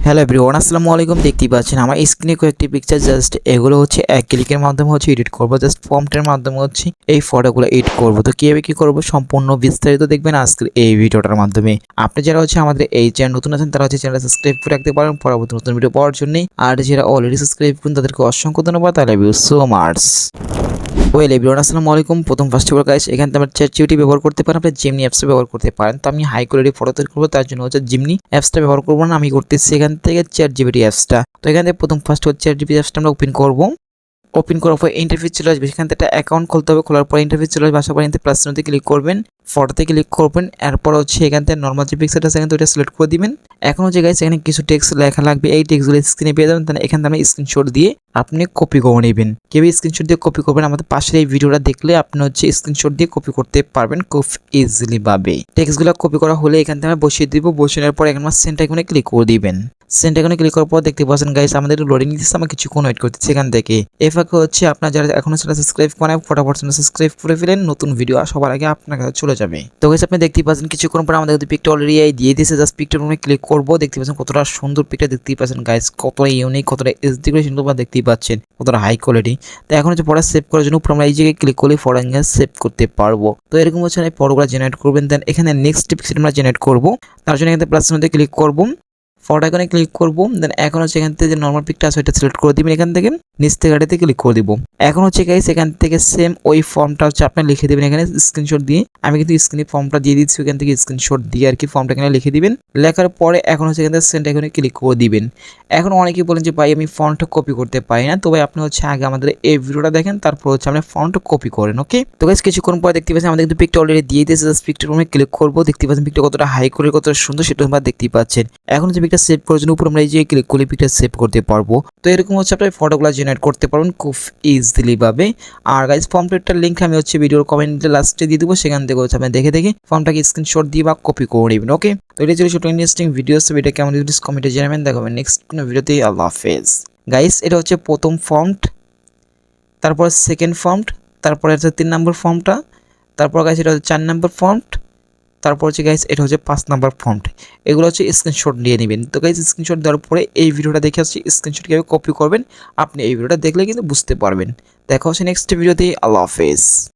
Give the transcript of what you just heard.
Hello everyone, আসসালামু আলাইকুম। দেখতেই পাচ্ছেন আমার স্ক্রিনে কয়েকটি পিকচার, জাস্ট এগুলো হচ্ছে এক ক্লিকের মাধ্যমে এডিট করব। জাস্ট ফর্মটার মাধ্যমে এই ফটোগুলো এডিট করব। তো কিভাবে কি করব সম্পূর্ণ বিস্তারিত দেখবেন আজকের এই ভিডিওটার মাধ্যমে। আপনি যারা আমাদের এই চ্যানেল নতুন আছেন তারা চ্যানেলটা সাবস্ক্রাইব করে রাখতে পারেন পরবর্তী নতুন ভিডিও পাওয়ার জন্য। আর যারা অলরেডি সাবস্ক্রাইব করেন তাদেরকে অসংখ্য ধন্যবাদ। I love you so much. Well everyone, আসসালামু আলাইকুম। প্রথম ফার্স্ট অফ অল গাইস, এখানে আমরা চ্যাটজিপিটি ব্যবহার করতে পারেন, আপনি জিমনি অ্যাপসটা ব্যবহার করতে পারেন। তো আমি হাই কোয়ালিটি ফটো তৈরি করবো, তার জন্য জিমনি অ্যাপসটা ব্যবহার করবো না, আমি করতেছি এখান থেকে চ্যাটজিপিটি অ্যাপসটা। তো এখান থেকে প্রথম ফার্স্ট চ্যাটজিপিটি অ্যাপসটা আমরা ওপেন করবো। ওপেন করার পর ইন্টারফেস চলে আসবে, সেখান থেকে একটা অ্যাকাউন্ট খুলতে হবে। খোলার পর ইন্টারফেস চলে আসবে, আসার পর প্লাস চিহ্নতে ক্লিক করবেন, ফটোতে ক্লিক করবেন। এরপর এখান থেকে নর্মাল যে পিকচারটা আছে এখান থেকে ওটা সিলেক্ট করে দিবেন। এখন গাইস এখানে কিছু টেক্সট লেখা লাগবে, এই টেক্সটগুলো স্ক্রিনে পেয়ে যাবেন। তাহলে এখান থেকে আপনি স্ক্রিনশট দিয়ে আপনি কপি করে নেবেন। কেউ স্ক্রিনশট দিয়ে কপি করবেন, আমাদের পাশের এই ভিডিওটা দেখলে আপনি স্ক্রিনশট দিয়ে কপি করতে পারবেন খুব ইজিলি ভাবে। টেক্সটগুলো কপি করা হলে এখান থেকে আমরা বসিয়ে দিব। বসানোর পর এখানে সেন্ড আইকনে ক্লিক করে দিবেন। সেন্ড আইকনে ক্লিক করার পর দেখতে পাচ্ছেন গাইস আমাদের লোডিং নিতেছে, আমরা কিছুক্ষণ ওয়েট করতেছি এখান থেকে। এই ফাঁকে আপনার যারা এখনো সেটা সাবস্ক্রাইব করেন ফটাফট সাবস্ক্রাইব করে ফেলেন, নতুন ভিডিও সবার আগে আপনার কাছে চলে যাবে। তো গাইস আপনি দেখতেই পাচ্ছেন কিছুক্ষণ পর আমাদের পিকটা অলরেডি দিয়ে দিয়েছে। জাস্ট পিকটার উপরে ক্লিক করব, দেখতে পাচ্ছেন কতটা সুন্দর পিকটা দেখতেই পাচ্ছেন গাইস, কতটা ইউনিক, কতটা এইচডি করে সুন্দর দেখতেই পাচ্ছেন, কতটা হাই কোয়ালিটি। তো এখন পরে সেভ করার জন্য আমরা এই জায়গায় ক্লিক করলে ফটো সেভ করতে পারবো। তো এরকম এই ফটোগুলো জেনারেট করবেন। দেন এখানে নেক্সট পিকচার আমরা জেনারেট করব, তার জন্য এখানে প্লাস চিহ্নতে ক্লিক করব, ফটো আইকনে ক্লিক করব। দেন এখন এখান থেকে যে নরমাল পিকটা আছে ওটা সিলেক্ট করে দিবেন, এখান থেকে নিচ থেকে গাড়িতে ক্লিক করে দিব। এখন গাইস এখান থেকে সেম ওই ফর্মটা আপনি লিখে দিবেন এখানে স্ক্রিনশট দিয়ে। আমি কিন্তু স্ক্রিনে ফর্মটা দিয়ে দিচ্ছি, এখান থেকে স্ক্রিনশট দিয়ে আর কি ফর্মটা এখানে লিখে দিবেন। লেখার পরে এখন এখান থেকে সেন্ড আইকনে ক্লিক করে দিবেন। এখন অনেকেই বলেন যে ভাই আমি ফন্টটা কপি করতে পারি না, তো ভাই আপনি আগে আমাদের এই ভিডিওটা দেখেন, তারপর আপনি ফন্টটা কপি করেন। ওকে, তো গাইস কিছুক্ষণ পরে দেখতে পাচ্ছেন আমাদের কিন্তু পিকটা অলরেডি দিয়ে দিয়েছে। জাস্ট পিকটার উপরে ক্লিক করব, দেখতে পাচ্ছেন পিকটা কতটা হাই করে কতটা সুন্দর সেটা আমরা দেখতেই পাচ্ছেন। এখন পিকটা সেভ করার জন্য উপর আমরা এই যে ক্লিক করলে পিকটা সেভ করতে পারবো। তো এরকম আপনি ফটোগুলো জেনারেট করতে পারবেন খুব ইজিলি ভাবে। আর গাইস ফর্মটার লিংক আমি ভিডিওর কমেন্টে লাস্টে দিয়ে দেবো, সেখান থেকে আপনি দেখে ফর্মটাকে স্ক্রিনশট দিয়ে বা কপি করে নেবেন। ওকে, তো এটা ছিল ছোট ইন্টারেস্টিং ভিডিও। ভিডিও কেমন কমেন্টে জানাবেন। দেখাবেন নেক্সট কোনো ভিডিওতেই। আল্লাহ হাফেজ গাইস। এটা প্রথম ফর্মট, তারপর সেকেন্ড ফর্মট, তারপর 3 নম্বর ফর্মটা, তারপর গাইস এটা 4 নম্বর ফর্মট, তারপর গাইস এটা 5 নাম্বার ফন্ট। এগুলো স্ক্রিনশট নিয়ে নেবেন। তো গাইস স্ক্রিনশট দেওয়ার পরে এই ভিডিওটা দেখে স্ক্রিনশট কিভাবে কপি করবেন আপনি এই ভিডিওটা দেখলে কিন্তু বুঝতে পারবেন। দেখা হচ্ছে নেক্সট ভিডিওতে। আল্লাহ হাফেজ।